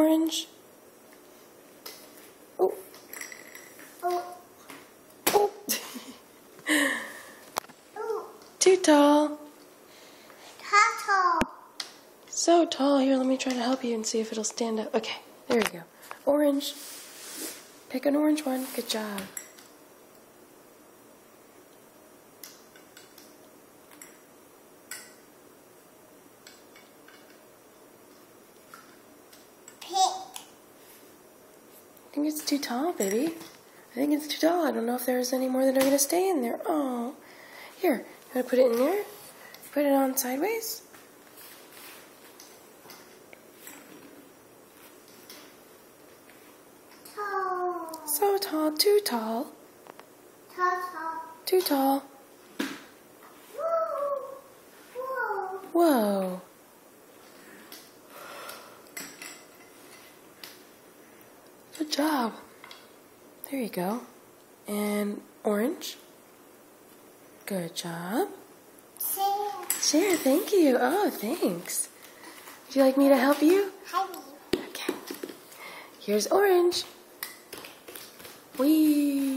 orange. Oh. Oh. Oh. Oh. Too tall. Tall. So tall. Here, let me try to help you and see if it'll stand up. Okay, there you go. Orange. Pick an orange one. Good job. Pick. I think it's too tall, baby. I think it's too tall. I don't know if there's any more that are going to stay in there. Oh. Here, you want to put it in there? Put it on sideways. Tall. So tall. Too tall. Tall. Too tall. Whoa. Whoa. Whoa. Good job. There you go. And orange. Good job. Share, thank you. Oh, thanks. Would you like me to help you? Okay. Here's orange. Whee!